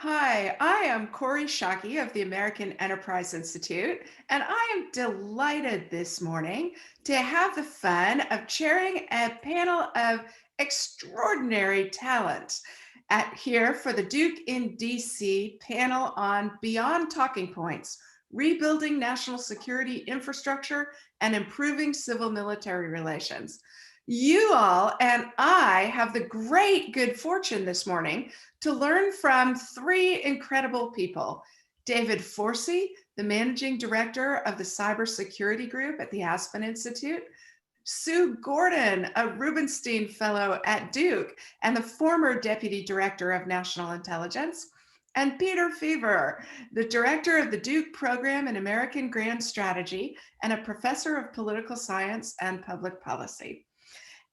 Hi, I am 𝐏𝐞 𝐏𝐬𝐬 of the American Enterprise Institute, and I am delighted this morning to have the fun of chairing a panel of extraordinary talent here for the Duke in DC panel on Beyond Talking Points, Rebuilding National Security Infrastructure and Improving Civil-Military Relations. You all and I have the great good fortune this morning to learn from three incredible people. David Forsey, the Managing Director of the Cybersecurity Group at the Aspen Institute, Sue Gordon, a Rubenstein Fellow at Duke and the former Deputy Director of National Intelligence, and Peter Feaver, the Director of the Duke Program in American Grand Strategy and a Professor of Political Science and Public Policy.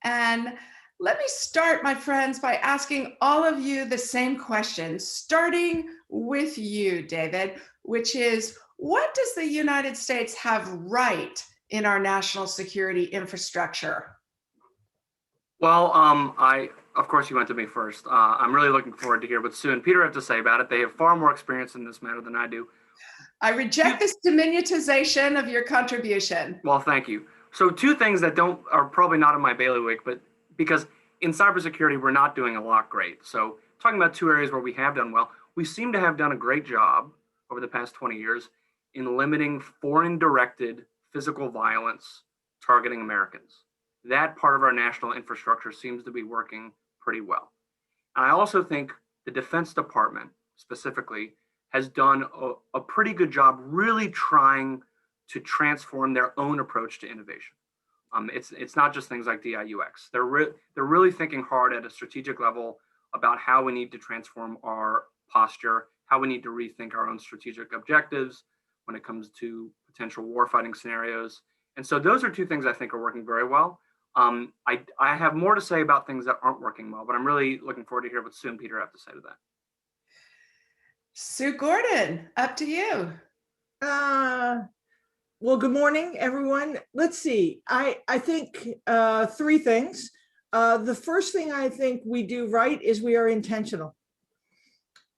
And let me start, my friends, by asking all of you the same question, starting with you, David, which is, what does the United States have right in our national security infrastructure? Well, of course you went to me first. I'm really looking forward to hear what Sue and Peter have to say about it. They have far more experience in this matter than I do. I reject this diminutization of your contribution. Well, thank you. So two things that are probably not in my bailiwick, but because in cybersecurity, we're not doing a lot great. So talking about two areas where we have done well, we seem to have done a great job over the past 20 years in limiting foreign-directed physical violence targeting Americans. That part of our national infrastructure seems to be working pretty well. And I also think the Defense Department specifically has done a pretty good job really trying to transform their own approach to innovation. It's not just things like DIUX. They're really thinking hard at a strategic level about how we need to transform our posture, how we need to rethink our own strategic objectives when it comes to potential warfighting scenarios. And so those are two things I think are working very well. I have more to say about things that aren't working well, but I'm really looking forward to hear what Sue and Peter have to say to that. Sue Gordon, up to you. Well, good morning, everyone. Let's see. I think three things. The first thing I think we do right is we are intentional.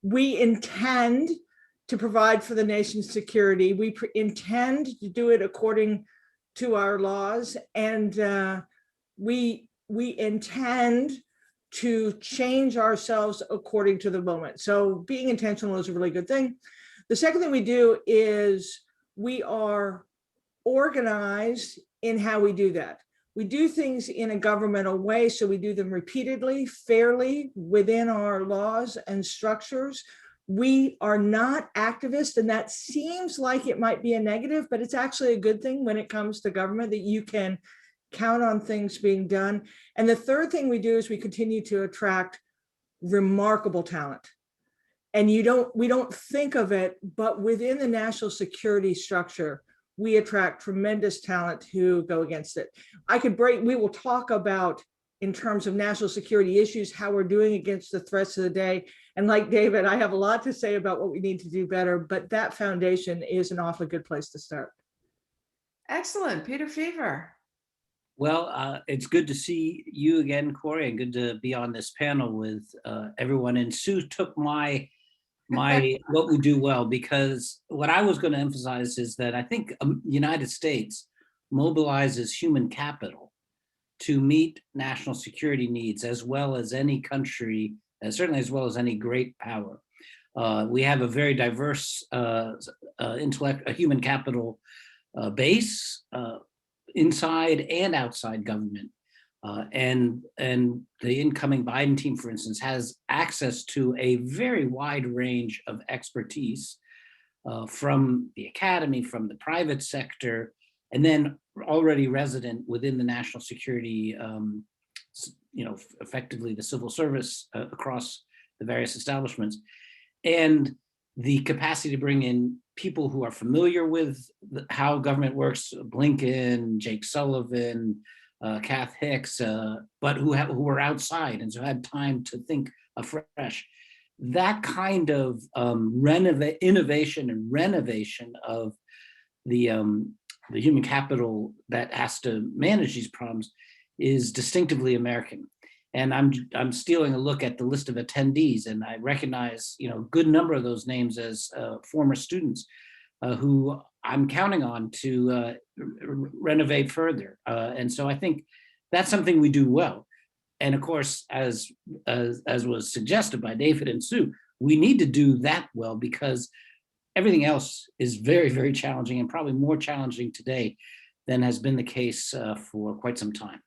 We intend to provide for the nation's security. We intend to do it according to our laws, and we intend to change ourselves according to the moment. So being intentional is a really good thing. The second thing we do is we are organized in how we do that. We do things in a governmental way, so we do them repeatedly, fairly, within our laws and structures. We are not activists, and that seems like it might be a negative, but it's actually a good thing when it comes to government, that you can count on things being done. And the third thing we do is we continue to attract remarkable talent. And we don't think of it, but within the national security structure, we attract tremendous talent who go against it. We will talk about, in terms of national security issues, how we're doing against the threats of the day. And like David, I have a lot to say about what we need to do better, but that foundation is an awfully good place to start. Excellent. Peter Feaver. Well, it's good to see you again, Corey, and good to be on this panel with everyone. And Sue took my what we do well, because what I was going to emphasize is that I think the United States mobilizes human capital to meet national security needs as well as any country, certainly as well as any great power. We have a very diverse human capital base inside and outside government. And the incoming Biden team, for instance, has access to a very wide range of expertise from the academy, from the private sector, and then already resident within the national security, effectively the civil service across the various establishments. And the capacity to bring in people who are familiar with how government works, Blinken, Jake Sullivan, Kath Hicks, but who were outside and so had time to think afresh. That kind of innovation and renovation of the human capital that has to manage these problems is distinctively American. And I'm stealing a look at the list of attendees, and I recognize, a good number of those names as former students who I'm counting on to renovate further. And so I think that's something we do well. And of course, as was suggested by David and Sue, we need to do that well because everything else is very, very challenging, and probably more challenging today than has been the case for quite some time.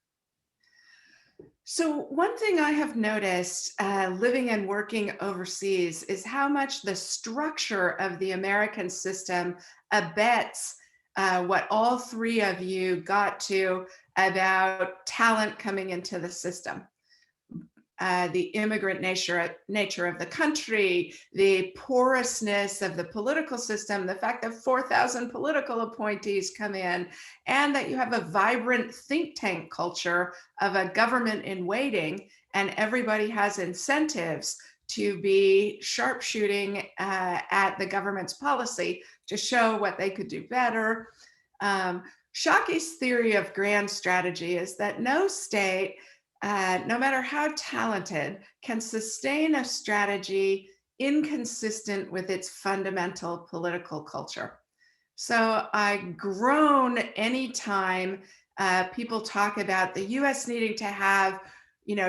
So one thing I have noticed living and working overseas is how much the structure of the American system abets what all three of you got to about talent coming into the system. The immigrant nature of the country, the porousness of the political system, the fact that 4,000 political appointees come in, and that you have a vibrant think tank culture of a government in waiting, and everybody has incentives to be sharpshooting at the government's policy to show what they could do better. 𝐏𝐏𝐞𝐏 theory of grand strategy is that no state, no matter how talented, can sustain a strategy inconsistent with its fundamental political culture. So I groan anytime people talk about the US needing to have,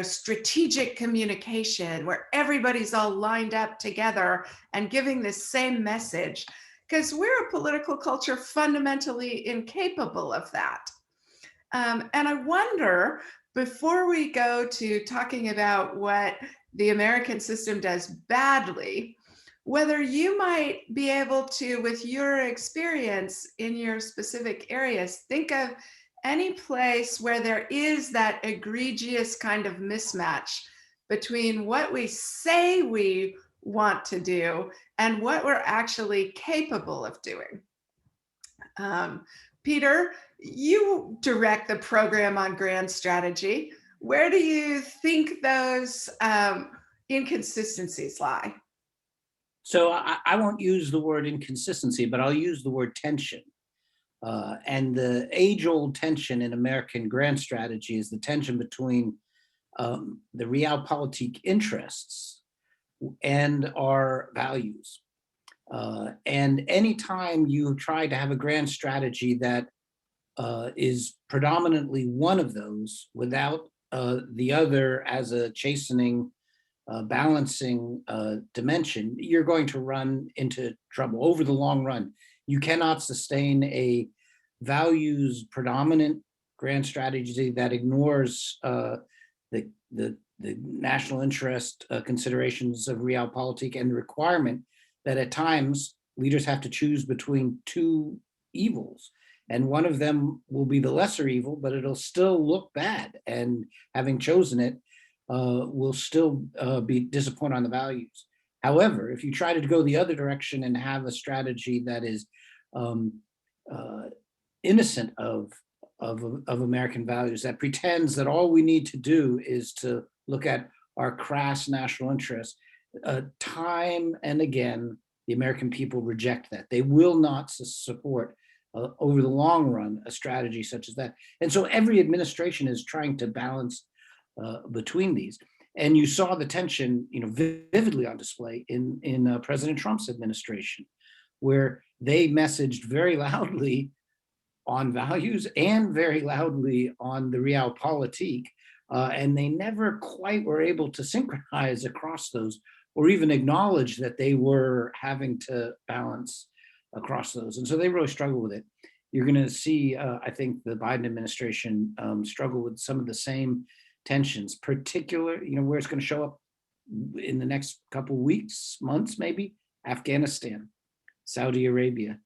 strategic communication where everybody's all lined up together and giving the same message, because we're a political culture fundamentally incapable of that. And I wonder, before we go to talking about what the American system does badly, whether you might be able to, with your experience in your specific areas, think of any place where there is that egregious kind of mismatch between what we say we want to do and what we're actually capable of doing. Peter, you direct the program on grand strategy. Where do you think those inconsistencies lie? So I won't use the word inconsistency, but I'll use the word tension. And the age-old tension in American grand strategy is the tension between the realpolitik interests and our values. And anytime you try to have a grand strategy that is predominantly one of those without the other as a chastening, balancing dimension, you're going to run into trouble over the long run. You cannot sustain a values predominant grand strategy that ignores the national interest considerations of realpolitik and the requirement that at times leaders have to choose between two evils. And one of them will be the lesser evil, but it'll still look bad. And having chosen it will still be disappointed on the values. However, if you try to go the other direction and have a strategy that is innocent of American values, that pretends that all we need to do is to look at our crass national interests, time and again, the American people reject that. They will not support over the long run a strategy such as that. And so every administration is trying to balance between these. And you saw the tension, vividly on display in President Trump's administration, where they messaged very loudly on values and very loudly on the realpolitik, and they never quite were able to synchronize across those or even acknowledge that they were having to balance across those. And so they really struggle with it. You're going to see, I think, the Biden administration struggle with some of the same tensions, particularly, where it's going to show up in the next couple of weeks, months, maybe, Afghanistan, Saudi Arabia,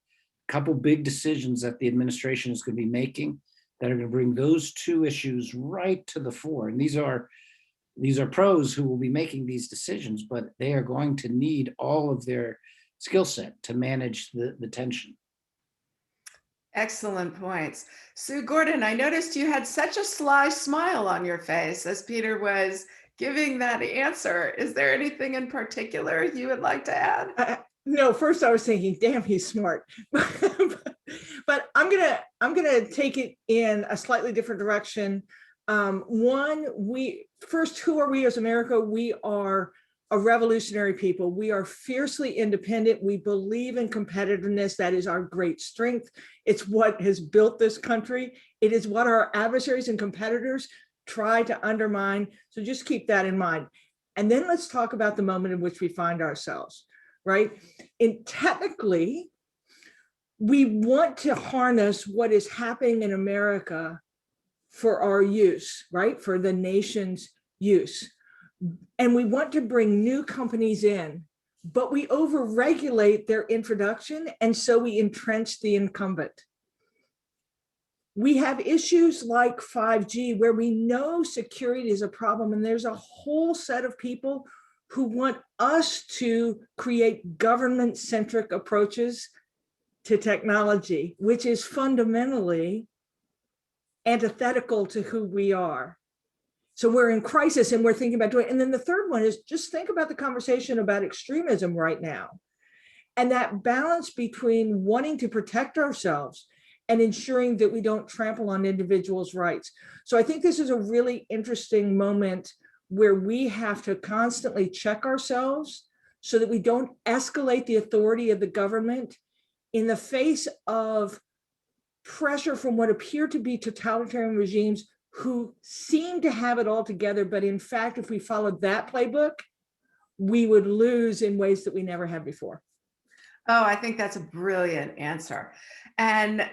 a couple big decisions that the administration is going to be making that are going to bring those two issues right to the fore. And these are pros who will be making these decisions, but they are going to need all of their skill set to manage the tension. Excellent points. Sue Gordon, I noticed you had such a sly smile on your face as Peter was giving that answer. Is there anything in particular you would like to add? No, first I was thinking, damn, he's smart. But I'm gonna take it in a slightly different direction. One, who are we as America? We are a revolutionary people. We are fiercely independent. We believe in competitiveness. That is our great strength. It's what has built this country. It is what our adversaries and competitors try to undermine. So just keep that in mind. And then let's talk about the moment in which we find ourselves, right? And technically, we want to harness what is happening in America for our use, right? For the nation's use. And we want to bring new companies in, but we overregulate their introduction, and so we entrench the incumbent. We have issues like 5G, where we know security is a problem, and there's a whole set of people who want us to create government-centric approaches to technology, which is fundamentally antithetical to who we are. So we're in crisis and we're thinking about doing it. And then the third one is just think about the conversation about extremism right now. And that balance between wanting to protect ourselves and ensuring that we don't trample on individuals' rights. So I think this is a really interesting moment where we have to constantly check ourselves so that we don't escalate the authority of the government in the face of pressure from what appear to be totalitarian regimes who seem to have it all together. But in fact, if we followed that playbook, we would lose in ways that we never had before. Oh, I think that's a brilliant answer. And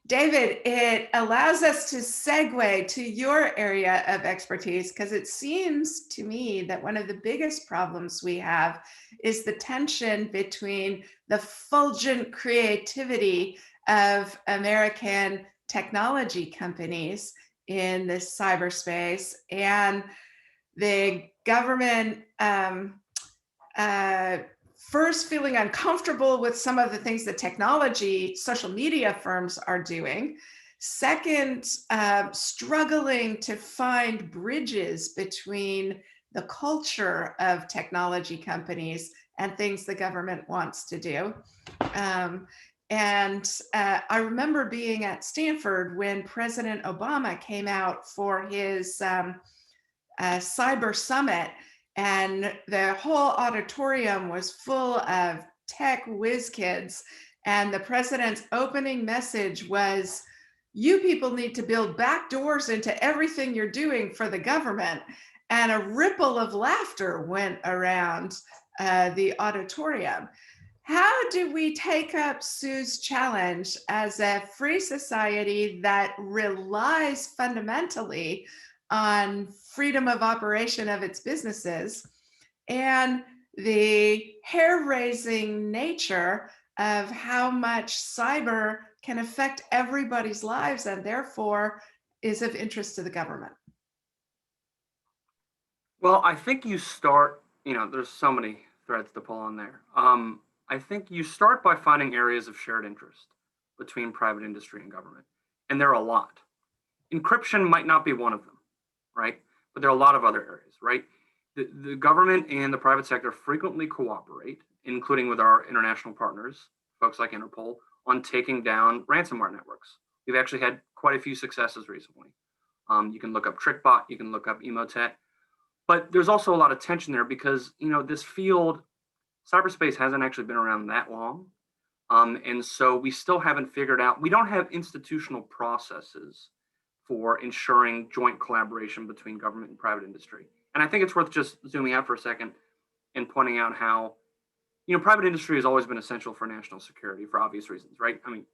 David, it allows us to segue to your area of expertise, because it seems to me that one of the biggest problems we have is the tension between the fulgent creativity of American technology companies in this cyberspace and the government first feeling uncomfortable with some of the things that technology, social media firms are doing. Second, struggling to find bridges between the culture of technology companies and things the government wants to do. I remember being at Stanford when President Obama came out for his cyber summit, and the whole auditorium was full of tech whiz kids. And the president's opening message was, you people need to build back doors into everything you're doing for the government. And a ripple of laughter went around the auditorium. How do we take up Sue's challenge as a free society that relies fundamentally on freedom of operation of its businesses and the hair-raising nature of how much cyber can affect everybody's lives and therefore is of interest to the government? Well, I think you start, there's so many threads to pull on there. I think you start by finding areas of shared interest between private industry and government, and there are a lot. Encryption might not be one of them, right? But there are a lot of other areas, right? The government and the private sector frequently cooperate, including with our international partners, folks like Interpol, on taking down ransomware networks. We've actually had quite a few successes recently. You can look up TrickBot, you can look up 𝐓𝐡𝐞, but there's also a lot of tension there because, this field, cyberspace hasn't actually been around that long. And so we still haven't figured out, we don't have institutional processes for ensuring joint collaboration between government and private industry. And I think it's worth just zooming out for a second and pointing out how, private industry has always been essential for national security for obvious reasons, right? I mean,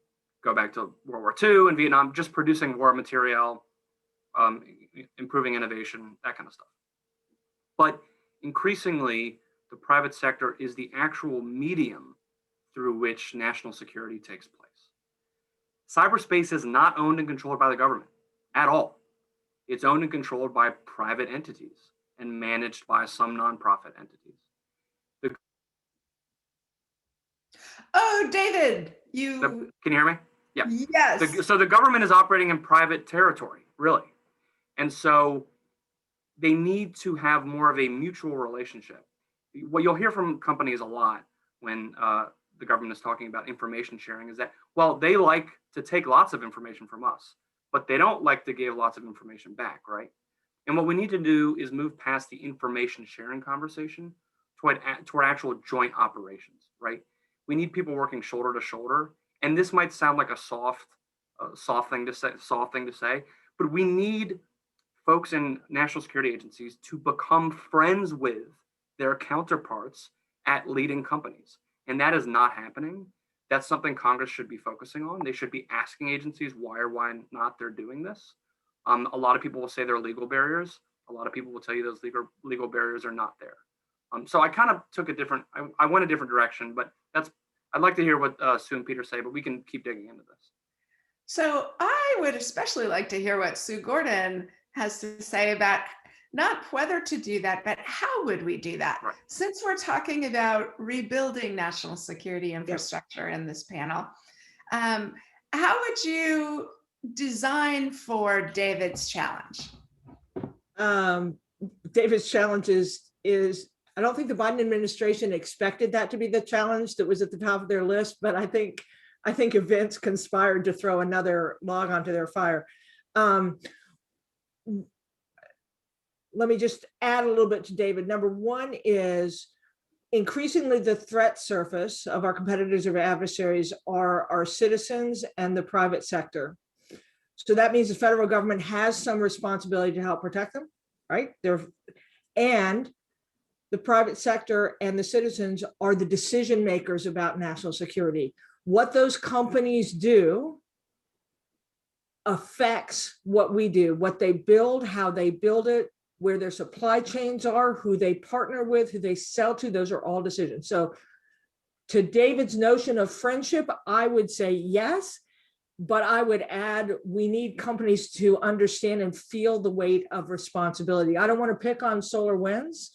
go back to World War II and Vietnam, just producing war material, improving innovation, that kind of stuff. But increasingly, the private sector is the actual medium through which national security takes place. Cyberspace is not owned and controlled by the government at all. It's owned and controlled by private entities and managed by some nonprofit entities. Oh, David, can you hear me? Yeah. Yes. So the government is operating in private territory, really. And so they need to have more of a mutual relationship. What you'll hear from companies a lot when the government is talking about information sharing is that, well, they like to take lots of information from us, but they don't like to give lots of information back, right? And what we need to do is move past the information sharing conversation toward actual joint operations, right? We need people working shoulder to shoulder. And this might sound like a soft thing to say, but we need folks in national security agencies to become friends with their counterparts at leading companies. And that is not happening. That's something Congress should be focusing on. They should be asking agencies why or why not they're doing this. A lot of people will say there are legal barriers. A lot of people will tell you those legal barriers are not there. So I kind of took I went a different direction, but I'd like to hear what Sue and Peter say, but we can keep digging into this. So I would especially like to hear what Sue Gordon has to say about not whether to do that, but how would we do that? Right. Since we're talking about rebuilding national security infrastructure in this panel, how would you design for David's challenge? David's challenge is I don't think the Biden administration expected that to be the challenge that was at the top of their list, but I think events conspired to throw another log onto their fire. Let me just add a little bit to David. Number one is increasingly the threat surface of our competitors or adversaries are our citizens and the private sector. So that means the federal government has some responsibility to help protect them, right? And the private sector and the citizens are the decision makers about national security. What those companies do affects what we do, what they build, how they build it, where their supply chains are, who they partner with, who they sell to. Those are all decisions. So to David's notion of friendship, I would say yes, but I would add, we need companies to understand and feel the weight of responsibility. I don't want to pick on SolarWinds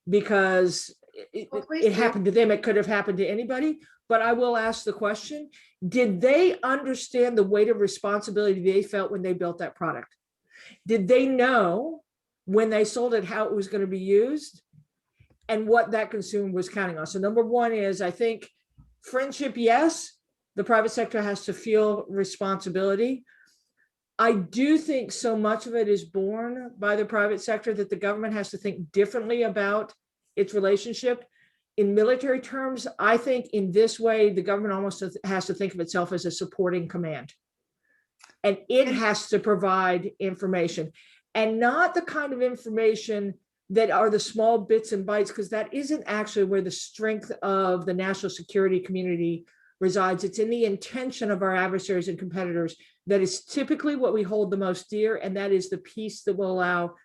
because it happened to them. It could have happened to anybody, but I will ask the question, did they understand the weight of responsibility they felt when they built that product? Did they know when they sold it how it was going to be used and what that consumer was counting on? So number one is, I think friendship, yes, the private sector has to feel responsibility. I do think so much of it is borne by the private sector that the government has to think differently about its relationship. In military terms, I think in this way, the government almost has to think of itself as a supporting command. And it has to provide information, and not the kind of information that are the small bits and bytes, because that isn't actually where the strength of the national security community resides. It's in the intention of our adversaries and competitors that is typically what we hold the most dear, and that is the piece that will allow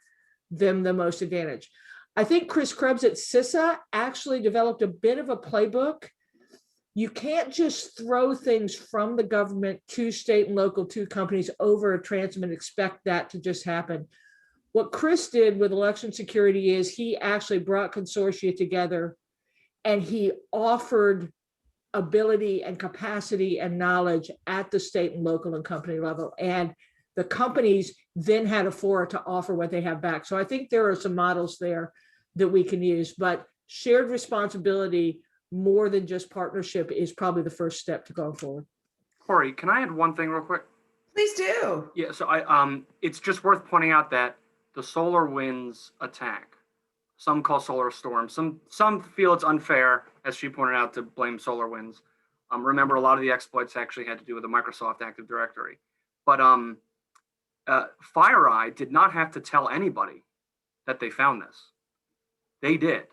them the most advantage. I think Chris Krebs at CISA actually developed a bit of a playbook. You can't just throw things from the government to state and local, to companies over a transom and expect that to just happen. What Chris did with election security is he actually brought consortia together and he offered ability and capacity and knowledge at the state and local and company level. And the companies then had a fora to offer what they have back. So I think there are some models there that we can use, but shared responsibility more than just partnership is probably the first step to go forward. Corey, can I add one thing real quick? Please do. Yeah, so it's just worth pointing out that the SolarWinds attack, some call Solar Storm, some feel it's unfair, as she pointed out, to blame SolarWinds. Remember, a lot of the exploits actually had to do with the Microsoft Active Directory. But FireEye did not have to tell anybody that they found this. They did.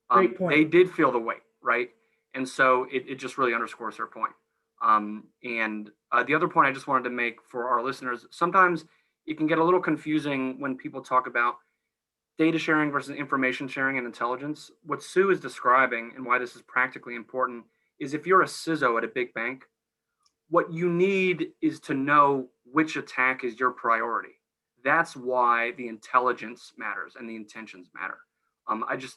Great point. They did feel the weight, right? And so it just really underscores her point. And the other point I just wanted to make for our listeners, sometimes it can get a little confusing when people talk about data sharing versus information sharing and intelligence. What Sue is describing and why this is practically important is if you're a CISO at a big bank, what you need is to know which attack is your priority. That's why the intelligence matters and the intentions matter.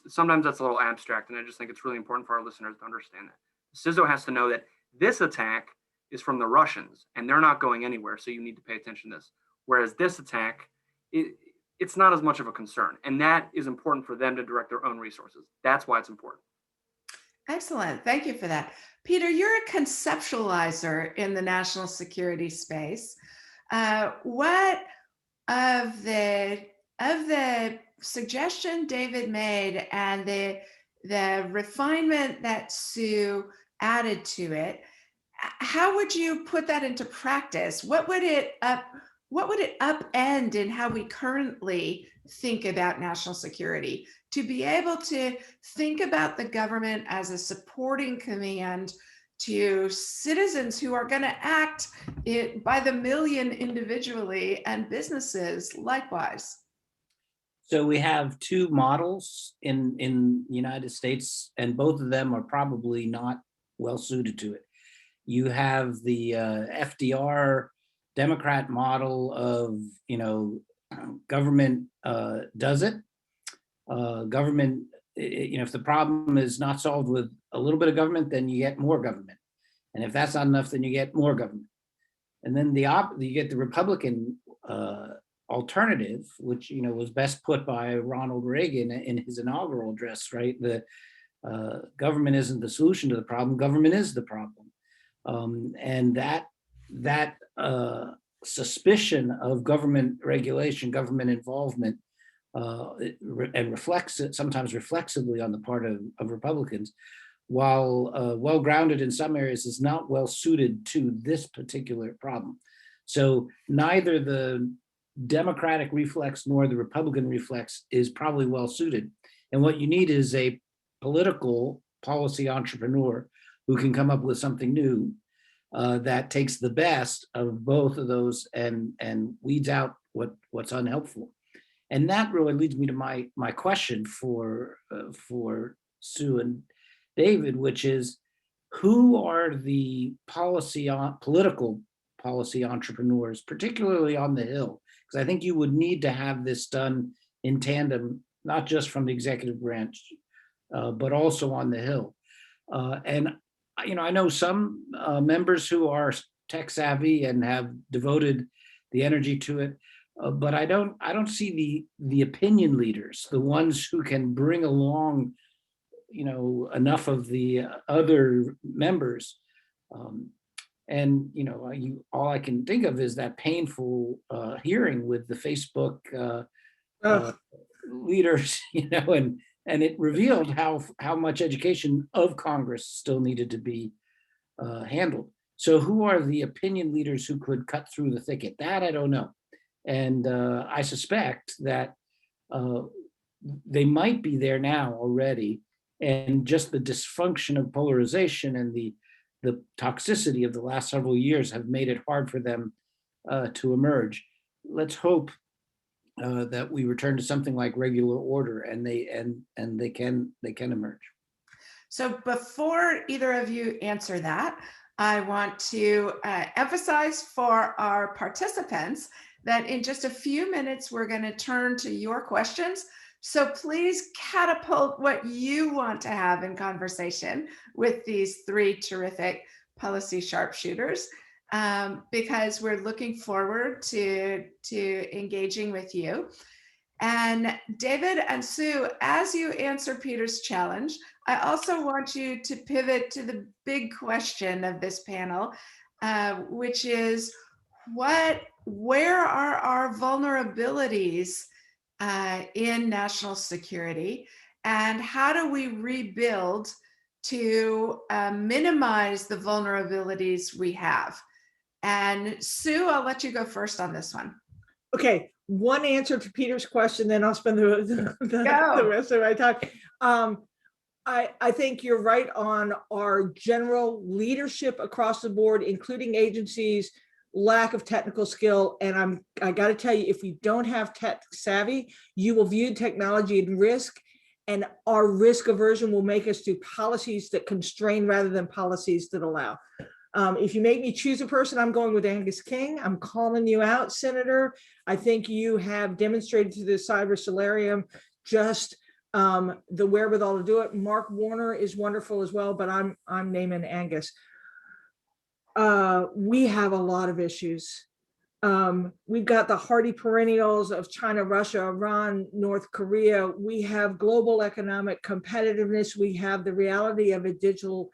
Sometimes that's a little abstract, and I just think it's really important for our listeners to understand that. CISO has to know that this attack is from the Russians and they're not going anywhere, so you need to pay attention to this. Whereas this attack, it's not as much of a concern, and that is important for them to direct their own resources. That's why it's important. Excellent. Thank you for that. Peter, you're a conceptualizer in the national security space. what of the suggestion David made and the refinement that Sue added to it, how would you put that into practice? What would it upend in how we currently think about national security, to be able to think about the government as a supporting command to citizens who are going to act by the million individually, and businesses likewise? So we have two models in the United States, and both of them are probably not well suited to it. You have the FDR Democrat model of, government does it. Government, if the problem is not solved with a little bit of government, then you get more government. And if that's not enough, then you get more government. And then you get the Republican alternative, which was best put by Ronald Reagan in his inaugural address, right? The government isn't the solution to the problem, government is the problem. And that suspicion of government regulation, government involvement, and reflects it sometimes reflexively on the part of Republicans, while well-grounded in some areas, is not well suited to this particular problem. So neither the Democratic reflex nor the Republican reflex is probably well suited. And what you need is a political policy entrepreneur who can come up with something new that takes the best of both of those and weeds out what's unhelpful. And that really leads me to my question for Sue and David, which is, who are the political policy entrepreneurs, particularly on the Hill? Because I think you would need to have this done in tandem, not just from the executive branch, but also on the Hill. And I know some members who are tech savvy and have devoted the energy to it, but I don't see the opinion leaders, the ones who can bring along, enough of the other members. And all I can think of is that painful hearing with the Facebook leaders, and it revealed how much education of Congress still needed to be handled. So who are the opinion leaders who could cut through the thicket? That I don't know. And I suspect that they might be there now already. And just the dysfunction of polarization and the toxicity of the last several years have made it hard for them to emerge. Let's hope that we return to something like regular order, and they can emerge. So before either of you answer that, I want to emphasize for our participants that in just a few minutes, we're going to turn to your questions. So please catapult what you want to have in conversation with these three terrific policy sharpshooters, because we're looking forward to engaging with you. And David and Sue, as you answer Peter's challenge, I also want you to pivot to the big question of this panel, which is where are our vulnerabilities in national security, and how do we rebuild to minimize the vulnerabilities we have? And Sue, I'll let you go first on this one. Okay, one answer to Peter's question, then I'll spend the rest of my time. I think you're right on our general leadership across the board, including agencies, lack of technical skill. And I got to tell you, if we don't have tech savvy, you will view technology in risk, and our risk aversion will make us do policies that constrain rather than policies that allow. If you make me choose a person, I'm going with Angus King. I'm calling you out, Senator. I think you have demonstrated through the cyber solarium just the wherewithal to do it. Mark Warner is wonderful as well, but I'm naming Angus. We have a lot of issues. We've got the hardy perennials of China, Russia, Iran, North Korea. We have global economic competitiveness. We have the reality of a digital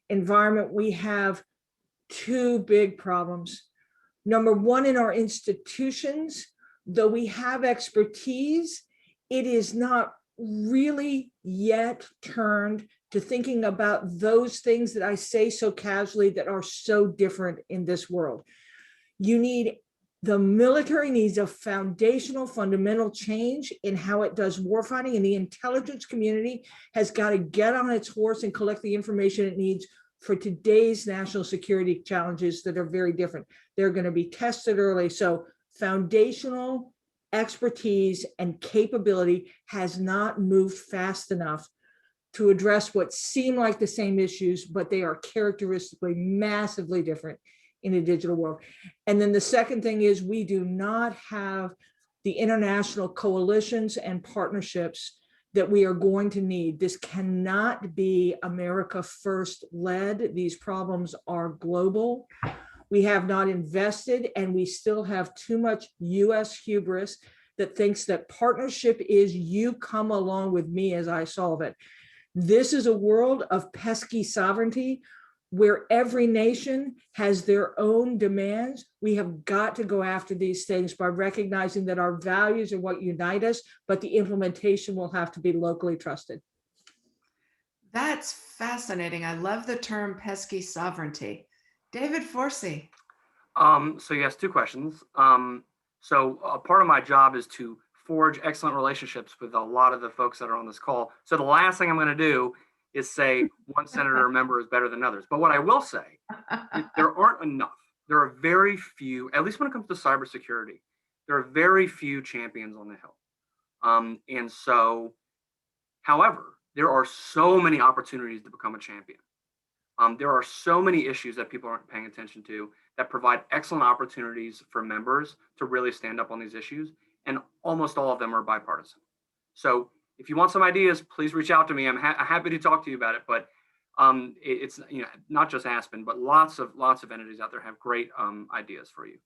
environment. We have two big problems. Number one, in our institutions, though we have expertise, it is not really yet turned to thinking about those things that I say so casually that are so different in this world. The military needs a foundational, fundamental change in how it does warfighting, and the intelligence community has got to get on its horse and collect the information it needs for today's national security challenges that are very different. They're going to be tested early. So foundational expertise and capability has not moved fast enough to address what seem like the same issues, but they are characteristically massively different in a digital world. And then the second thing is we do not have the international coalitions and partnerships that we are going to need. This cannot be America first led. These problems are global. We have not invested, and we still have too much US hubris that thinks that partnership is you come along with me as I solve it. This is a world of pesky sovereignty where every nation has their own demands. We have got to go after these things by recognizing that our values are what unite us, but the implementation will have to be locally trusted. That's fascinating. I love the term pesky sovereignty. David Forsey. So yes, two questions. So part of my job is to forge excellent relationships with a lot of the folks that are on this call. So the last thing I'm going to do is say one senator or member is better than others. But what I will say is there aren't enough. There are very few, at least when it comes to cybersecurity, there are very few champions on the Hill. And so, however, there are so many opportunities to become a champion. There are so many issues that people aren't paying attention to that provide excellent opportunities for members to really stand up on these issues. And almost all of them are bipartisan. So if you want some ideas, please reach out to me. I'm happy to talk to you about it. But it's not just Aspen, but lots of entities out there have great ideas for you.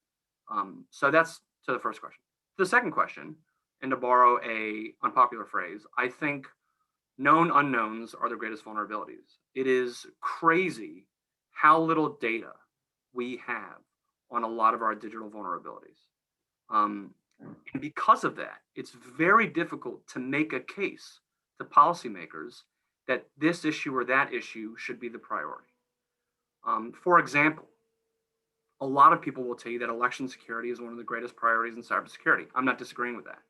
So that's to the first question. The second question, and to borrow a unpopular phrase, I think known unknowns are the greatest vulnerabilities. It is crazy how little data we have on a lot of our digital vulnerabilities. And because of that, it's very difficult to make a case to policymakers that this issue or that issue should be the priority. For example, a lot of people will tell you that election security is one of the greatest priorities in cybersecurity. I'm not disagreeing with that.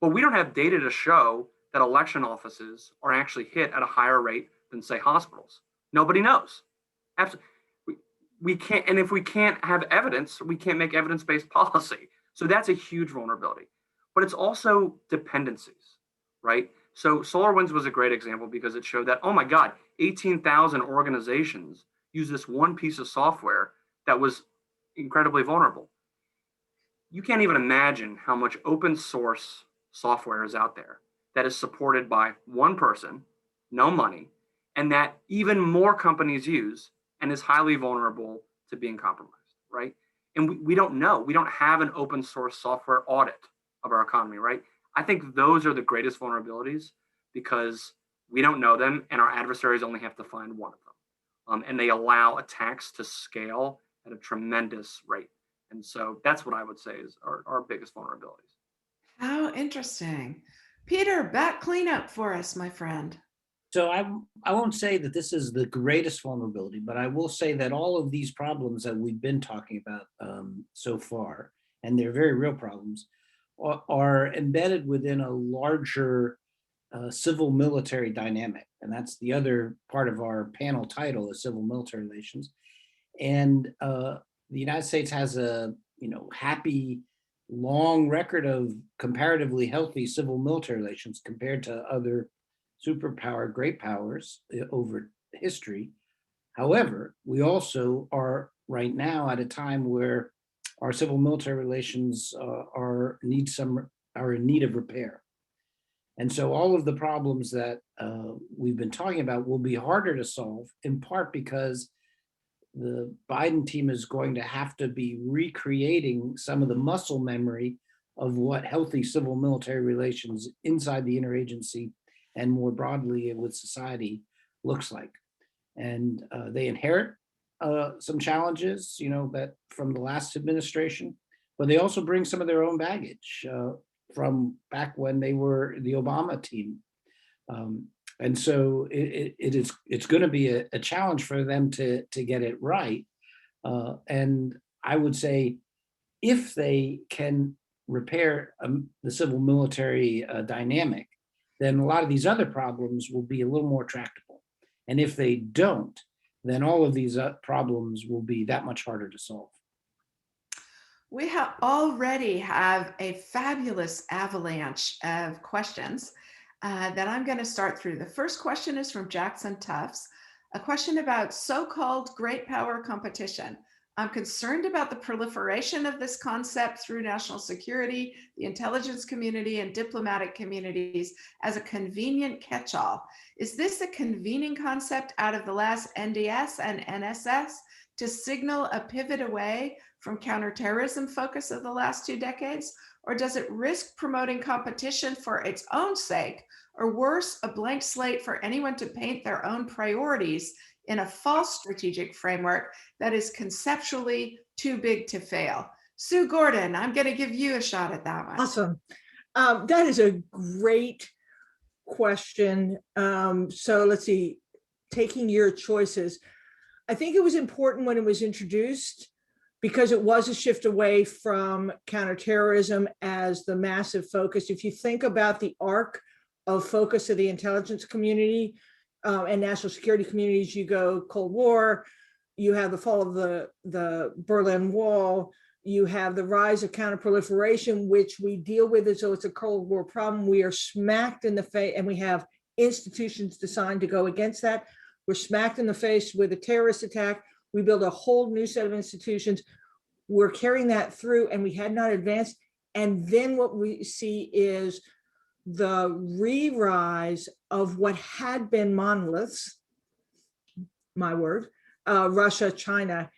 But we don't have data to show that election offices are actually hit at a higher rate than, say, hospitals. Nobody knows. Absolutely. We can't, and if we can't have evidence, we can't make evidence-based policy. So that's a huge vulnerability. But it's also dependencies, right? So SolarWinds was a great example because it showed that, oh my God, 18,000 organizations use this one piece of software that was incredibly vulnerable. You can't even imagine how much open source software is out there that is supported by one person, no money, and that even more companies use and is highly vulnerable to being compromised, right? And we don't know. We don't have an open source software audit of our economy, right? I think those are the greatest vulnerabilities because we don't know them and our adversaries only have to find one of them. And they allow attacks to scale at a tremendous rate. And so that's what I would say is our biggest vulnerabilities. How interesting. Peter, back cleanup for us, my friend. So I won't say that this is the greatest vulnerability, but I will say that all of these problems that we've been talking about so far, and they're very real problems, are embedded within a larger civil military dynamic. And that's the other part of our panel title is civil military relations. And the United States has a happy, long record of comparatively healthy civil military relations compared to other superpower, great powers over history. However, we also are right now at a time where our civil military relations are in need of repair. And so all of the problems that we've been talking about will be harder to solve, in part because the Biden team is going to have to be recreating some of the muscle memory of what healthy civil military relations inside the interagency and more broadly with society looks like. And they inherit some challenges, that from the last administration, but they also bring some of their own baggage from back when they were the Obama team. And so it's going to be a challenge for them to get it right. And I would say if they can repair the civil military dynamic, then a lot of these other problems will be a little more tractable. And if they don't, then all of these problems will be that much harder to solve. We already have a fabulous avalanche of questions that I'm going to start through. The first question is from Jackson Tufts, a question about so-called great power competition. I'm concerned about the proliferation of this concept through national security, the intelligence community, and diplomatic communities as a convenient catch-all. Is this a convening concept out of the last NDS and NSS to signal a pivot away from counterterrorism focus of the last 2 decades? Or does it risk promoting competition for its own sake, or worse, a blank slate for anyone to paint their own priorities in a false strategic framework that is conceptually too big to fail? Sue Gordon, I'm going to give you a shot at that one. Awesome. That is a great question. So let's see, taking your choices. I think it was important when it was introduced because it was a shift away from counterterrorism as the massive focus. If you think about the arc of focus of the intelligence community and national security communities, you go Cold War, you have the fall of the Berlin Wall, you have the rise of counterproliferation, which we deal with as though it's a Cold War problem. We are smacked in the face, and we have institutions designed to go against that. We're smacked in the face with a terrorist attack. We build a whole new set of institutions. We're carrying that through, and we had not advanced. And then what we see is the re-rise of what had been monoliths, my word, Russia, China,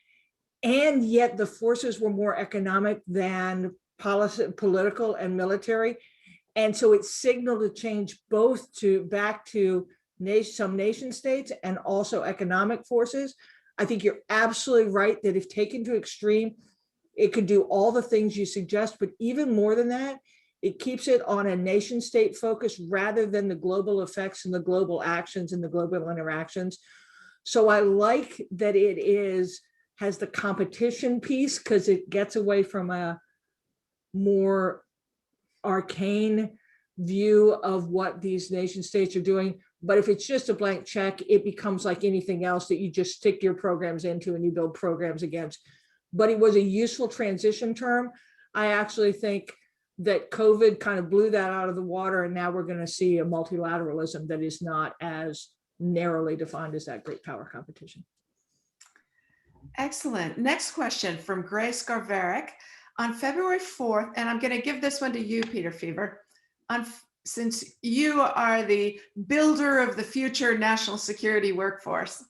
and yet the forces were more economic than political and military. And so it signaled a change both back to some nation states and also economic forces. I think you're absolutely right that if taken to extreme, it could do all the things you suggest, but even more than that, it keeps it on a nation state focus rather than the global effects and the global actions and the global interactions. So I like that it has the competition piece because it gets away from a more arcane view of what these nation states are doing. But if it's just a blank check, it becomes like anything else that you just stick your programs into and you build programs against. But it was a useful transition term. I actually think that COVID kind of blew that out of the water, and now we're going to see a multilateralism that is not as narrowly defined as that great power competition. Excellent. Next question from Grace Garverick. On February 4th, and I'm going to give this one to you, Peter Feaver, since you are the builder of the future national security workforce.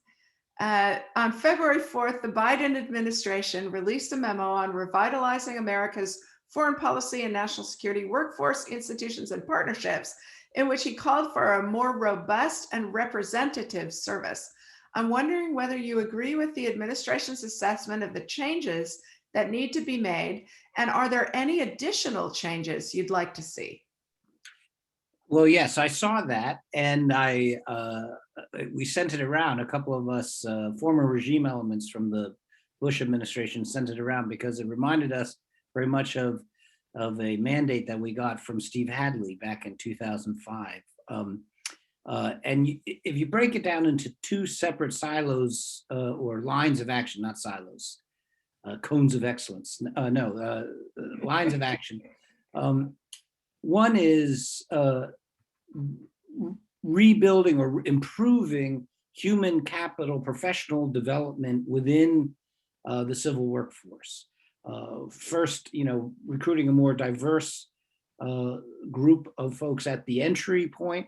On February 4th, the Biden administration released a memo on revitalizing America's foreign policy and national security workforce, institutions, and partnerships, in which he called for a more robust and representative service. I'm wondering whether you agree with the administration's assessment of the changes that need to be made, and are there any additional changes you'd like to see? Well, yes, I saw that, and we sent it around. A couple of us former regime elements from the Bush administration sent it around because it reminded us very much of a mandate that we got from Steve Hadley back in 2005. And if you break it down into 2 separate silos or lines of action, not silos, cones of excellence, lines of action. One is rebuilding or improving human capital professional development within the civil workforce. First, recruiting a more diverse group of folks at the entry point.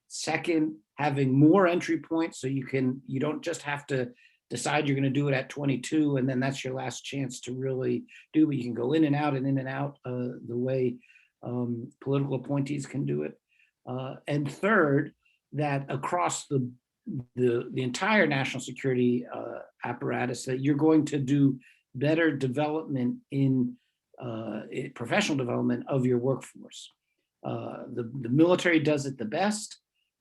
Second, having more entry points so you don't just have to decide you're going to do it at 22 and then that's your last chance to really do, but you can go in and out the way political appointees can do it. And third, that across the entire national security apparatus, that you're going to do better development in professional development of your workforce. The military does it the best.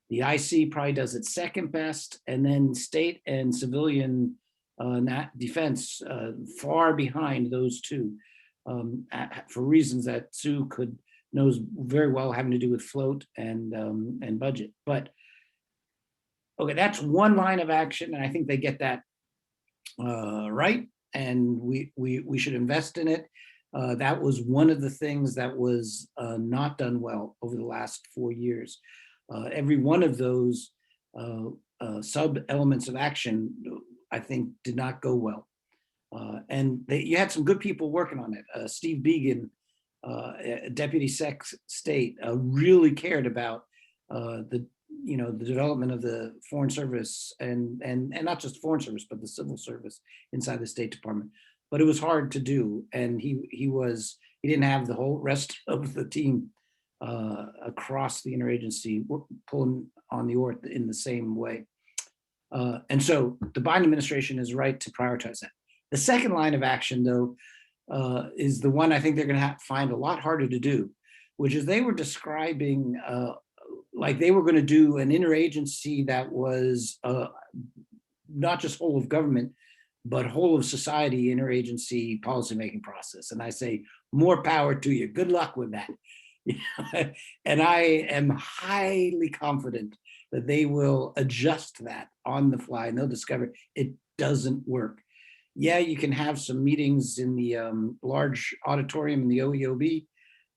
The IC probably does it second best, and then state and civilian defense far behind those two, for reasons that Sue knows very well, having to do with float and budget. But okay, that's one line of action, and I think they get that right, and we should invest in it. That was one of the things that was not done well over the last 4 years. Every one of those sub elements of action, I think, did not go well. And you had some good people working on it. Steve Began, Deputy State, really cared about the development of the Foreign Service and not just Foreign Service, but the civil service inside the State Department. But it was hard to do, and he didn't have the whole rest of the team across the interagency pulling on the oar in the same way. And so the Biden administration is right to prioritize that. The second line of action, though, is the one I think they're going to find a lot harder to do, which is they were describing like they were going to do an interagency that was not just whole of government, but whole of society interagency policymaking process. And I say, more power to you. Good luck with that. And I am highly confident that they will adjust that on the fly, and they'll discover it doesn't work. Yeah, you can have some meetings in the large auditorium in the OEOB,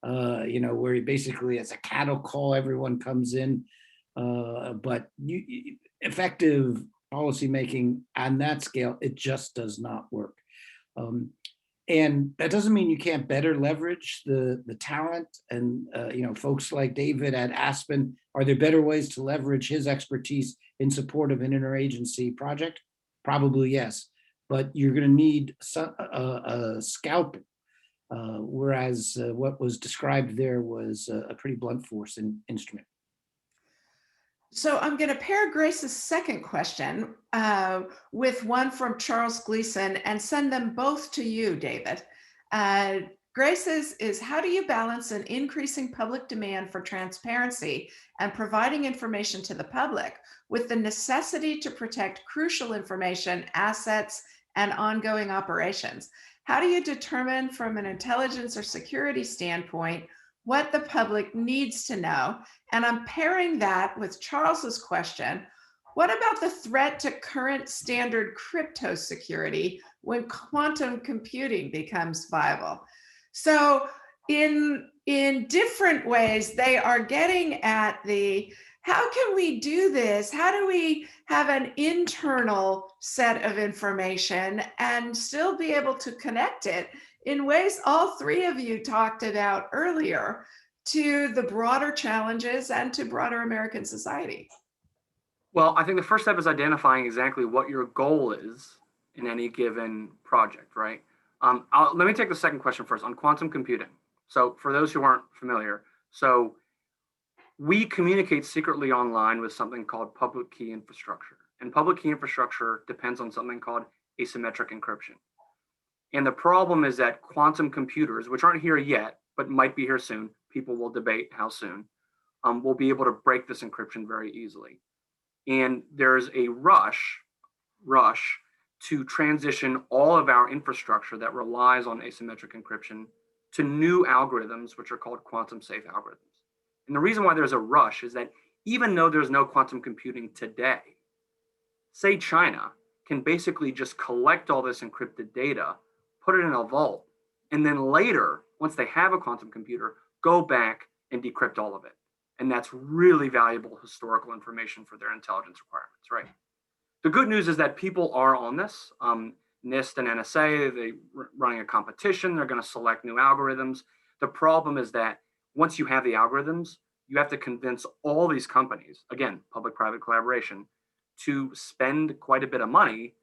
where you basically, as a cattle call, everyone comes in, but effective policymaking on that scale, it just does not work. And that doesn't mean you can't better leverage the talent and folks like David at Aspen. Are there better ways to leverage his expertise in support of an interagency project? Probably yes, but you're going to need a scalpel, whereas what was described there was a pretty blunt force instrument. So I'm going to pair Grace's second question with one from Charles Gleason and send them both to you, David. Grace's is, how do you balance an increasing public demand for transparency and providing information to the public with the necessity to protect crucial information, assets, and ongoing operations? How do you determine from an intelligence or security standpoint what the public needs to know? And I'm pairing that with Charles's question. What about the threat to current standard crypto security when quantum computing becomes viable? So in different ways, they are getting at the, how can we do this? How do we have an internal set of information and still be able to connect it in ways all three of you talked about earlier to the broader challenges and to broader American society? Well, I think the first step is identifying exactly what your goal is in any given project, right? Let me take the second question first on quantum computing. So for those who aren't familiar, so we communicate secretly online with something called public key infrastructure. And public key infrastructure depends on something called asymmetric encryption. And the problem is that quantum computers, which aren't here yet, but might be here soon, people will debate how soon, will be able to break this encryption very easily. And there's a rush to transition all of our infrastructure that relies on asymmetric encryption to new algorithms, which are called quantum safe algorithms. And the reason why there's a rush is that even though there's no quantum computing today, say China can basically just collect all this encrypted data, put it in a vault, and then later, once they have a quantum computer, go back and decrypt all of it. And that's really valuable historical information for their intelligence requirements, right? The good news is that people are on this. NIST and NSA, they're running a competition. They're going to select new algorithms. The problem is that once you have the algorithms, you have to convince all these companies, again, public-private collaboration, to spend quite a bit of money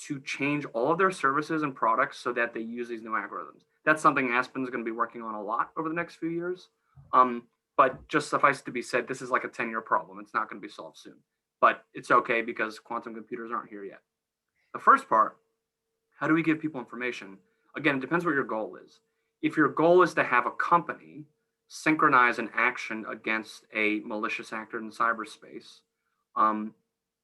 to change all of their services and products so that they use these new algorithms. That's something Aspen's going to be working on a lot over the next few years. But just suffice to be said, this is like a 10-year problem. It's not going to be solved soon. but it's okay because quantum computers aren't here yet. The first part, how do we give people information? Again, it depends what your goal is. If your goal is to have a company synchronize an action against a malicious actor in cyberspace,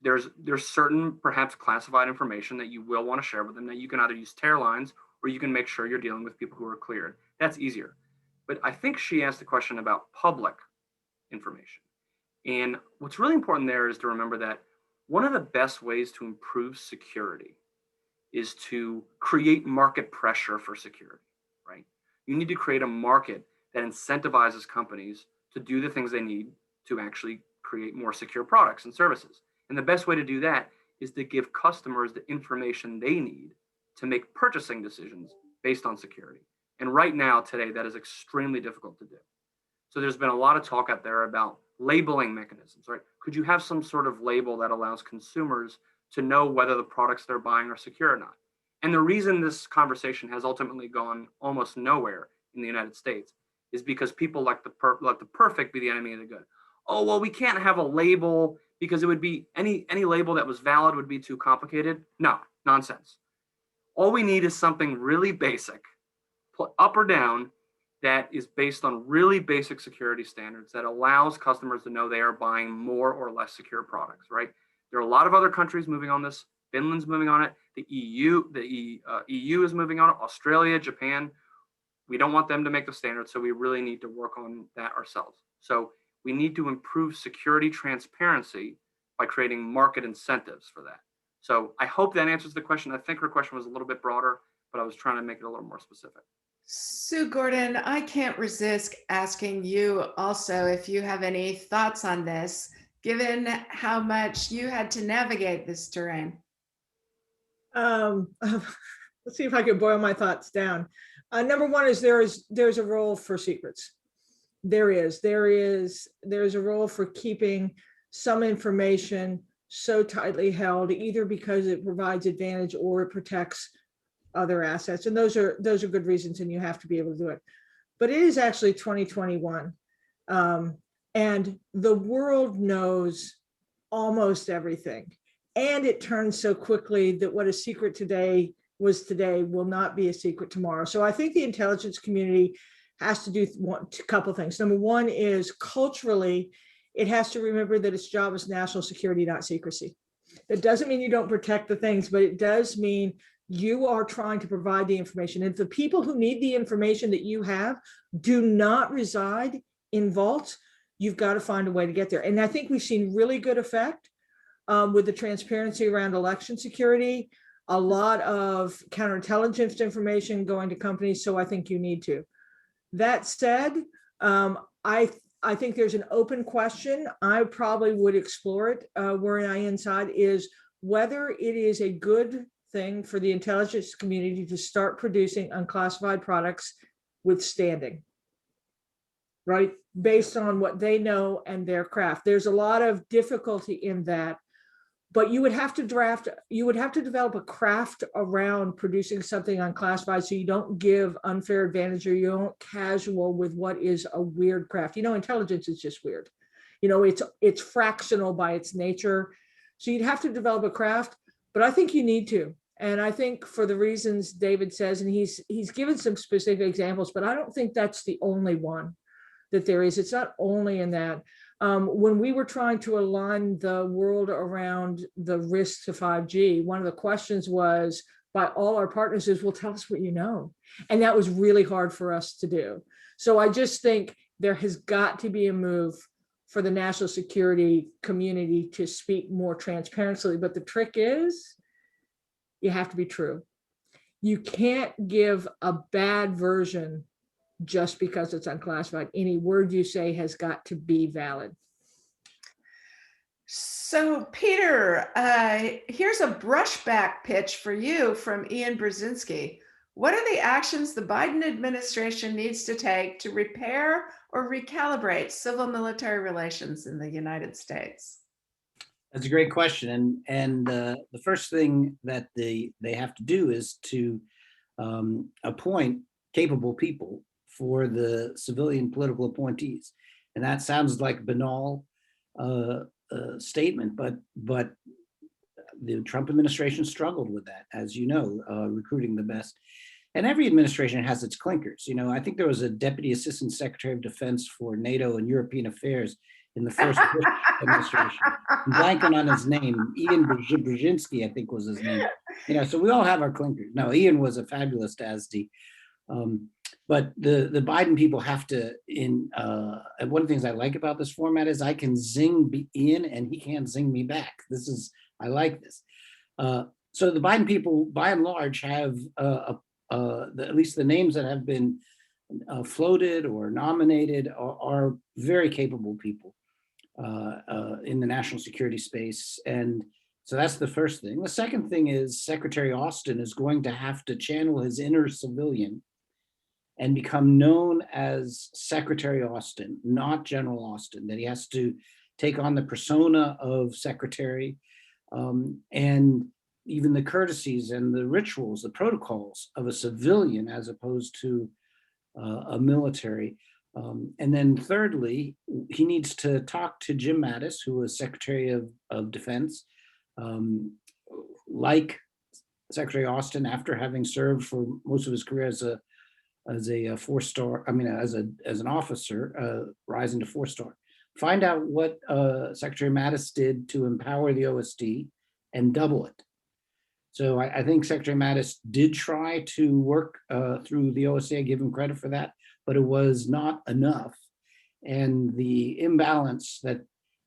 there's certain perhaps classified information that you will want to share with them that you can either use tear lines or you can make sure you're dealing with people who are cleared. That's easier. But I think she asked a question about public information. And what's really important there is to remember that one of the best ways to improve security is to create market pressure for security, right? You need to create a market that incentivizes companies to do the things they need to actually create more secure products and services. And the best way to do that is to give customers the information they need to make purchasing decisions based on security. And right now, today, that is extremely difficult to do. So there's been a lot of talk out there about labeling mechanisms, right? Could you have some sort of label that allows consumers to know whether the products they're buying are secure or not? And the reason this conversation has ultimately gone almost nowhere in the United States is because people let the perfect be the enemy of the good. Oh, well, we can't have a label because it would be any label that was valid would be too complicated. No, nonsense. All we need is something really basic, up or down, that is based on really basic security standards that allows customers to know they are buying more or less secure products, right? There are a lot of other countries moving on this. Finland's moving on it. The EU is moving on it. Australia, Japan. We don't want them to make the standard, so we really need to work on that ourselves. So we need to improve security transparency by creating market incentives for that. So I hope that answers the question. I think her question was a little bit broader, but I was trying to make it a little more specific. Sue Gordon, I can't resist asking you also if you have any thoughts on this, given how much you had to navigate this terrain. Let's see if I can boil my thoughts down. Number one is there's a role for secrets. There's a role for keeping some information so tightly held, either because it provides advantage or it protects other assets. And those are good reasons, and you have to be able to do it. But it is actually 2021. And the world knows almost everything. And it turns so quickly that what a secret today will not be a secret tomorrow. So I think the intelligence community has to do a couple things. Number one is culturally, it has to remember that its job is national security, not secrecy. That doesn't mean you don't protect the things, but it does mean you are trying to provide the information. If the people who need the information that you have do not reside in vaults, you've got to find a way to get there. And I think we've seen really good effect with the transparency around election security, a lot of counterintelligence information going to companies. So I think you need to. That said, I think there's an open question. I probably would explore it were I inside, is whether it is a good thing for the intelligence community to start producing unclassified products with standing, right? Based on what they know and their craft. There's a lot of difficulty in that, but you would have to develop a craft around producing something unclassified so you don't give unfair advantage or you don't casual with what is a weird craft. You know, intelligence is just weird. You know, it's fractional by its nature. So you'd have to develop a craft, but I think you need to. And I think for the reasons David says, and he's given some specific examples, but I don't think that's the only one that there is. It's not only in that. When we were trying to align the world around the risk to 5G, one of the questions was by all our partners is, well, tell us what you know. And that was really hard for us to do. So I just think there has got to be a move for the national security community to speak more transparently. But the trick is, you have to be true. You can't give a bad version just because it's unclassified. Any word you say has got to be valid. So Peter, here's a brushback pitch for you from Ian Brzezinski. What are the actions the Biden administration needs to take to repair or recalibrate civil-military relations in the United States? That's a great question. And the first thing that they have to do is to appoint capable people for the civilian political appointees. And that sounds like banal statement, but the Trump administration struggled with that, as you know, recruiting the best. And every administration has its clinkers. You know, I think there was a Deputy Assistant Secretary of Defense for NATO and European Affairs in the first Bush administration. I'm blanking on his name. Ian Brzezinski, I think was his name. You know, so we all have our clinkers. No, Ian was a fabulous DASD. But the Biden people have to, and one of the things I like about this format is I can zing Ian and he can't zing me back. I like this. So the Biden people, by and large, have at least the names that have been floated or nominated are very capable people in the national security space. And so that's the first thing. The second thing is Secretary Austin is going to have to channel his inner civilian and become known as Secretary Austin, not General Austin, that he has to take on the persona of secretary, and even the courtesies and the rituals, the protocols of a civilian as opposed to a military. And then thirdly, he needs to talk to Jim Mattis, who was Secretary of Defense, like Secretary Austin, after having served for most of his career as a 4-star, as an officer, rising to 4-star. Find out what Secretary Mattis did to empower the OSD and double it. So I think Secretary Mattis did try to work through the OSD. I give him credit for that, but it was not enough. And the imbalance that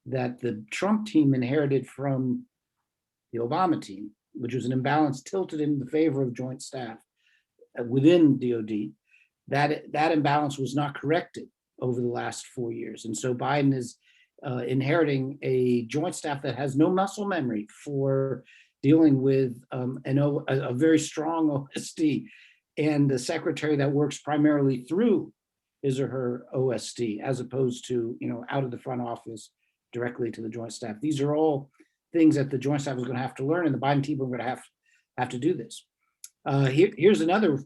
the Trump team inherited from the Obama team, which was an imbalance tilted in the favor of joint staff within DOD, that imbalance was not corrected over the last 4 years. And so Biden is inheriting a joint staff that has no muscle memory for dealing with a very strong OSD, and the secretary that works primarily through his or her OSD, as opposed to, out of the front office directly to the joint staff. These are all things that the joint staff is going to have to learn, and the Biden team are going to have to do this. Here's another,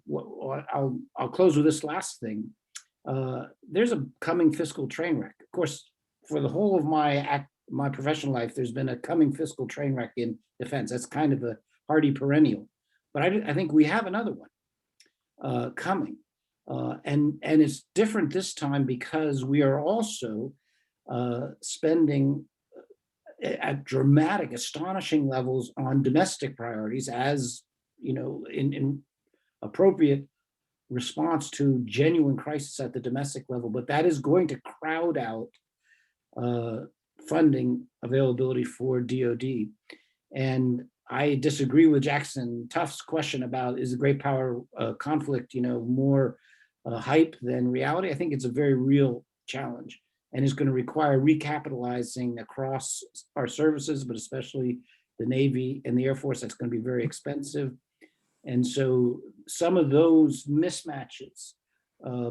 I'll close with this last thing. There's a coming fiscal train wreck. Of course, for the whole of my professional life, there's been a coming fiscal train wreck in defense. That's kind of a hardy perennial. But I think we have another one coming. And it's different this time because we are also spending at dramatic, astonishing levels on domestic priorities, as in appropriate response to genuine crisis at the domestic level. But that is going to crowd out funding availability for DOD. And I disagree with Jackson Tuff's question about, is the great power conflict, more hype than reality? I think it's a very real challenge, and it's going to require recapitalizing across our services, but especially the Navy and the Air Force. That's going to be very expensive. And so some of those mismatches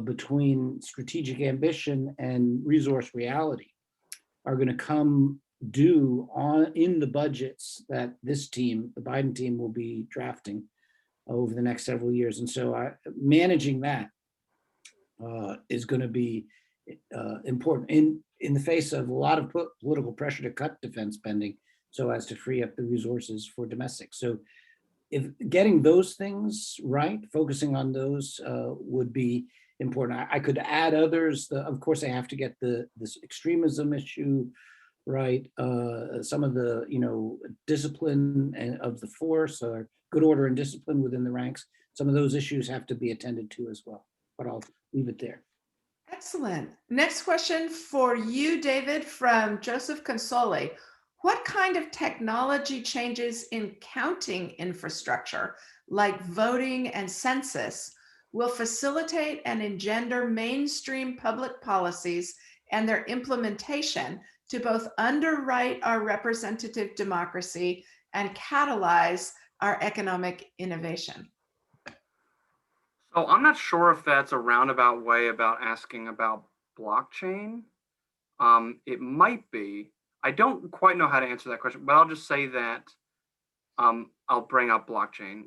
between strategic ambition and resource reality are going to come due in the budgets that this team, the Biden team, will be drafting over the next several years. And so managing that is going to be important in the face of a lot of political pressure to cut defense spending so as to free up the resources for domestic. So if getting those things right, focusing on those would be important. I could add others. Of course, I have to get this extremism issue right. Some of the discipline of the force, or good order and discipline within the ranks. Some of those issues have to be attended to as well. But I'll leave it there. Excellent. Next question for you, David, from Joseph Consoli. What kind of technology changes in counting infrastructure, like voting and census, will facilitate and engender mainstream public policies and their implementation to both underwrite our representative democracy and catalyze our economic innovation? So I'm not sure if that's a roundabout way about asking about blockchain. It might be. I don't quite know how to answer that question, but I'll just say that I'll bring up blockchain.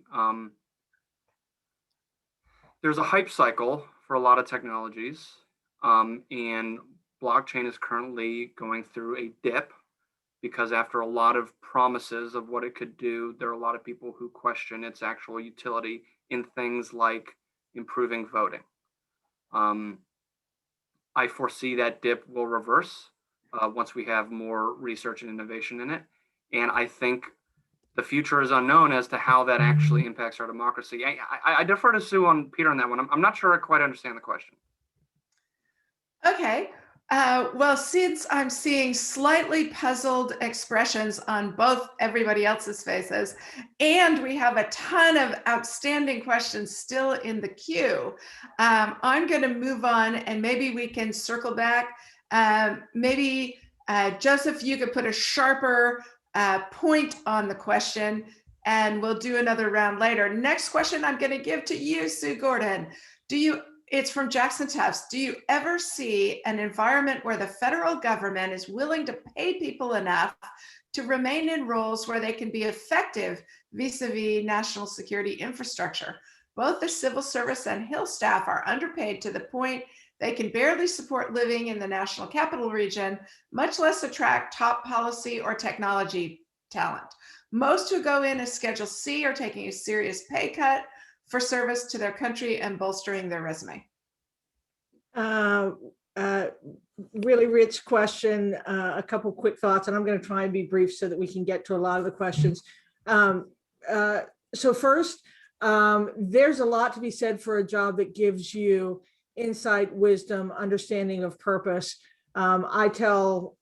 There's a hype cycle for a lot of technologies, and blockchain is currently going through a dip because after a lot of promises of what it could do, there are a lot of people who question its actual utility in things like improving voting. I foresee that dip will reverse once we have more research and innovation in it. And I think the future is unknown as to how that actually impacts our democracy. I defer to Sue on Peter on that one. I'm not sure I quite understand the question. Okay. Well, since I'm seeing slightly puzzled expressions on both everybody else's faces, and we have a ton of outstanding questions still in the queue, I'm going to move on, and maybe we can circle back. Maybe Joseph, you could put a sharper point on the question, and we'll do another round later. Next question I'm going to give to you, Sue Gordon. It's from Jackson Tufts. Do you ever see an environment where the federal government is willing to pay people enough to remain in roles where they can be effective vis-a-vis national security infrastructure? Both the civil service and Hill staff are underpaid to the point they can barely support living in the national capital region, much less attract top policy or technology talent. Most who go in as Schedule C are taking a serious pay cut for service to their country and bolstering their resume. Really rich question. A couple quick thoughts, and I'm going to try and be brief so that we can get to a lot of the questions. So first, there's a lot to be said for a job that gives you insight, wisdom, understanding of purpose. I tell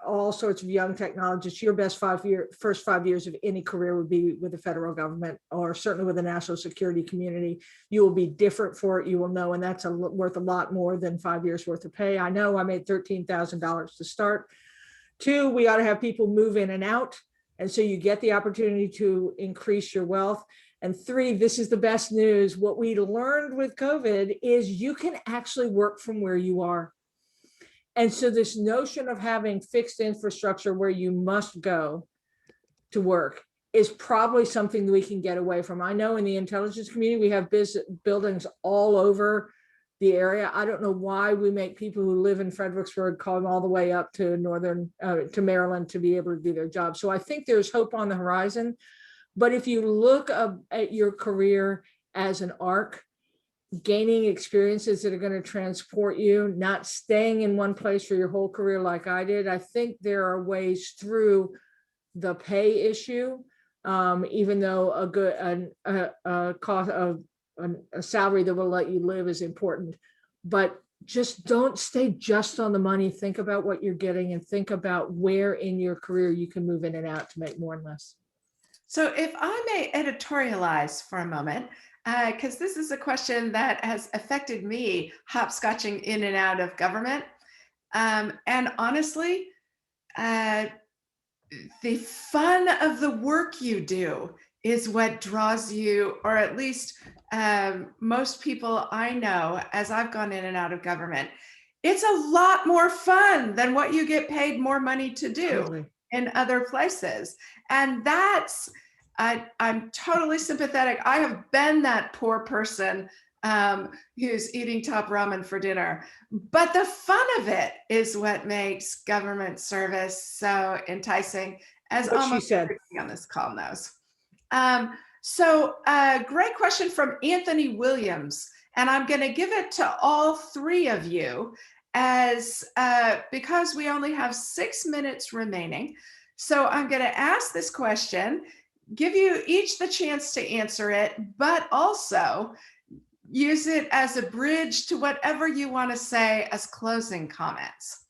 all sorts of young technologists, your best first 5 years of any career would be with the federal government, or certainly with the national security community. You will be different for it, you will know, and that's worth a lot more than 5 years worth of pay. I know I made $13,000 to start. 2, we ought to have people move in and out, and so you get the opportunity to increase your wealth. And 3, this is the best news. What we learned with COVID is you can actually work from where you are. And so this notion of having fixed infrastructure where you must go to work is probably something that we can get away from. I know in the intelligence community, we have buildings all over the area. I don't know why we make people who live in Fredericksburg come all the way up to to Maryland to be able to do their job. So I think there's hope on the horizon. But if you look at your career as an arc, gaining experiences that are going to transport you, not staying in one place for your whole career like I did, I think there are ways through the pay issue, even though a salary that will let you live is important. But just don't stay just on the money. Think about what you're getting and think about where in your career you can move in and out to make more and less. So if I may editorialize for a moment, because this is a question that has affected me hopscotching in and out of government. And honestly, the fun of the work you do is what draws you, or at least most people I know as I've gone in and out of government. It's a lot more fun than what you get paid more money to do. Totally. In other places. And that's, I'm totally sympathetic. I have been that poor person who's eating top ramen for dinner. But the fun of it is what makes government service so enticing, as what almost she said everything on this call knows. Great question from Anthony Williams. And I'm going to give it to all 3 of you as because we only have 6 minutes remaining. So I'm going to ask this question, give you each the chance to answer it, but also use it as a bridge to whatever you want to say as closing comments.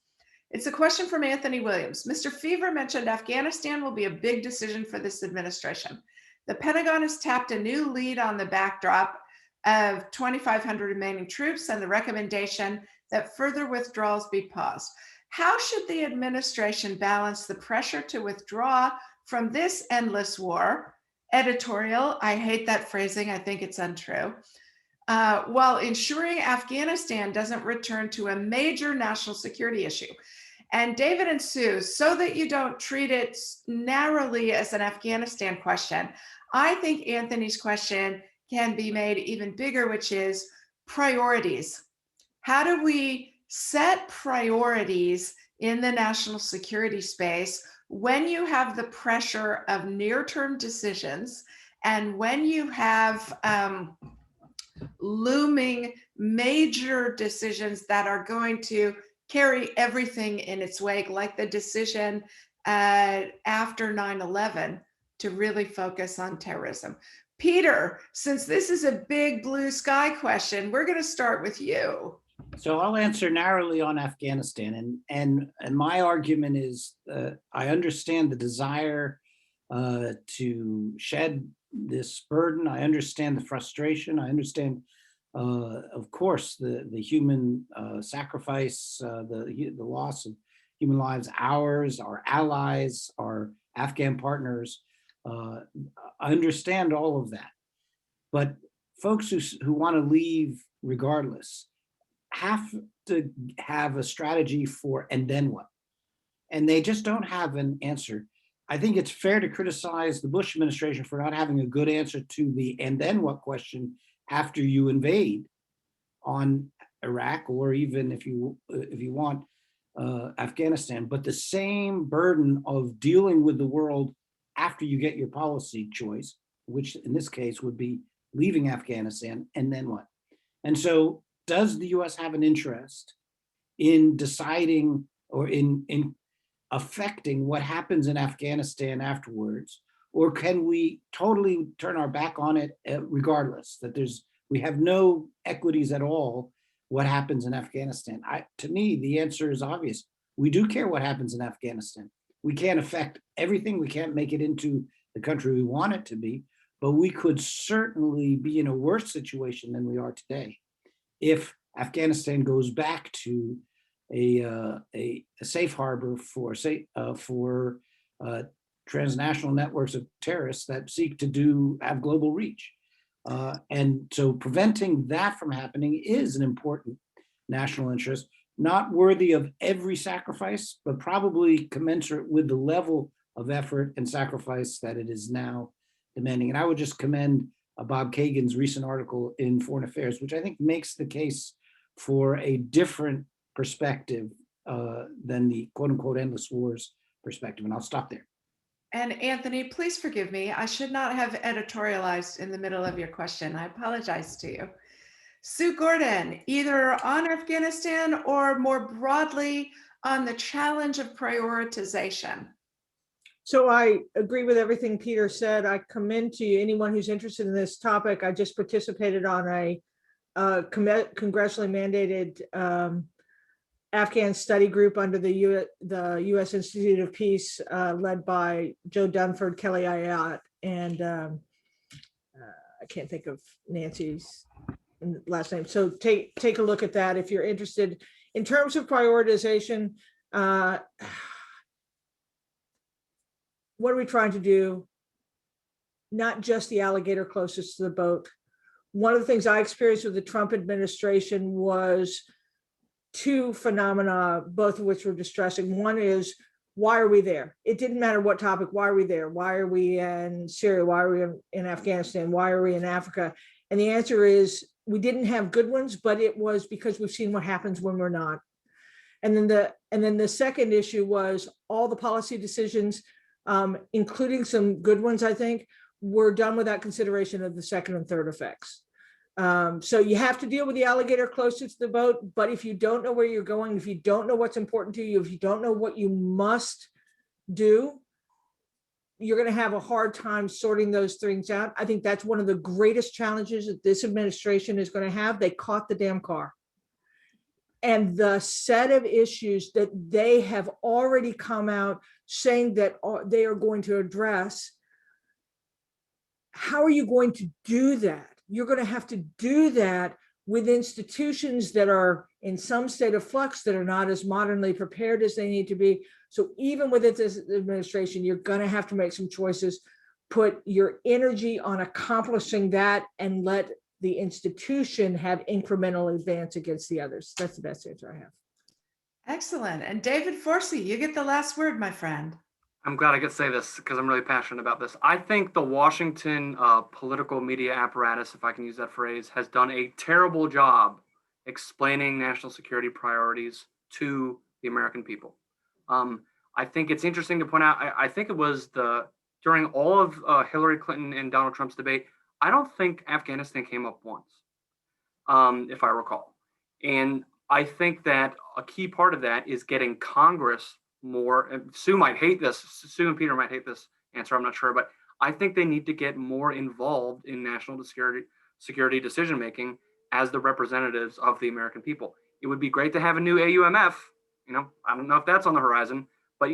It's a question from Anthony Williams. Mr. Feaver mentioned Afghanistan will be a big decision for this administration. The Pentagon has tapped a new lead on the backdrop of 2,500 remaining troops and the recommendation that further withdrawals be paused. How should the administration balance the pressure to withdraw from this endless war? Editorial, I hate that phrasing, I think it's untrue. While ensuring Afghanistan doesn't return to a major national security issue. And David and Sue, so that you don't treat it narrowly as an Afghanistan question, I think Anthony's question can be made even bigger, which is priorities. How do we set priorities in the national security space when you have the pressure of near-term decisions and when you have looming major decisions that are going to carry everything in its wake, like the decision after 9/11 to really focus on terrorism. Peter, since this is a big blue sky question, we're going to start with you. So I'll answer narrowly on Afghanistan, and my argument is I understand the desire to shed this burden. I understand the frustration. I understand, of course, the human sacrifice, the loss of human lives, ours, our allies, our Afghan partners. I understand all of that, but folks who want to leave regardless have to have a strategy for and then what? And they just don't have an answer. I think it's fair to criticize the Bush administration for not having a good answer to the and then what question after you invade on Iraq, or even if you want Afghanistan. But the same burden of dealing with the world after you get your policy choice, which in this case would be leaving Afghanistan, and then what? And so does the US have an interest in deciding or in affecting what happens in Afghanistan afterwards? Or can we totally turn our back on it regardless, that we have no equities at all what happens in Afghanistan? To me, the answer is obvious. We do care what happens in Afghanistan. We can't affect everything. We can't make it into the country we want it to be, but we could certainly be in a worse situation than we are today if Afghanistan goes back to a safe harbor for transnational networks of terrorists that seek to have global reach. And so preventing that from happening is an important national interest, not worthy of every sacrifice, but probably commensurate with the level of effort and sacrifice that it is now demanding. And I would just commend Bob Kagan's recent article in Foreign Affairs, which I think makes the case for a different perspective than the quote unquote endless wars perspective. And I'll stop there. And Anthony, please forgive me. I should not have editorialized in the middle of your question. I apologize to you. Sue Gordon, either on Afghanistan or more broadly on the challenge of prioritization. So I agree with everything Peter said. I commend to you anyone who's interested in this topic. I just participated on a congressionally mandated Afghan study group under the U.S. Institute of Peace, led by Joe Dunford, Kelly Ayotte, and I can't think of Nancy's last name. So take a look at that if you're interested. In terms of prioritization, what are we trying to do? Not just the alligator closest to the boat. One of the things I experienced with the Trump administration was two phenomena, both of which were distressing. One is, why are we there? It didn't matter what topic, why are we there? Why are we in Syria? Why are we in Afghanistan? Why are we in Africa? And the answer is, we didn't have good ones, but it was because we've seen what happens when we're not. And then the second issue was all the policy decisions, including some good ones, I think, were done without consideration of the second and third effects. So you have to deal with the alligator closest to the boat, but if you don't know where you're going, if you don't know what's important to you, if you don't know what you must do, you're going to have a hard time sorting those things out. I think that's one of the greatest challenges that this administration is going to have. They caught the damn car. And the set of issues that they have already come out saying that they are going to address, how are you going to do that? You're going to have to do that with institutions that are in some state of flux, that are not as modernly prepared as they need to be. So even with this administration, you're going to have to make some choices, put your energy on accomplishing that, and let the institution have incremental advance against the others. That's the best answer I have. Excellent. And David Forsey, you get the last word, my friend. I'm glad I could say this because I'm really passionate about this. I think the Washington political media apparatus, if I can use that phrase, has done a terrible job explaining national security priorities to the American people. I think it's interesting to point out, I think it was during all of Hillary Clinton and Donald Trump's debate, I don't think Afghanistan came up once, if I recall. And I think that a key part of that is getting Congress more, and Sue might hate this, Sue and Peter might hate this answer, I'm not sure, but I think they need to get more involved in national security decision-making as the representatives of the American people. It would be great to have a new AUMF, I don't know if that's on the horizon, but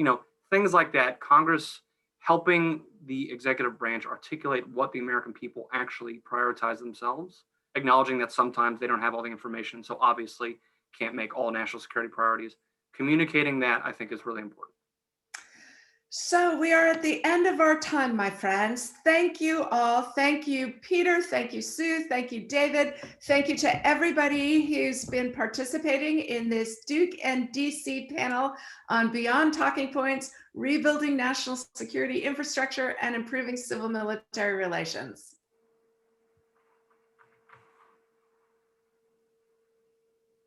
things like that, Congress helping the executive branch articulate what the American people actually prioritize themselves, acknowledging that sometimes they don't have all the information, so obviously can't make all national security priorities. Communicating that, I think, is really important. So we are at the end of our time, my friends. Thank you all. Thank you, Peter. Thank you, Sue. Thank you, David. Thank you to everybody who's been participating in this Duke and DC panel on Beyond Talking Points, Rebuilding National Security Infrastructure and Improving Civil-Military Relations.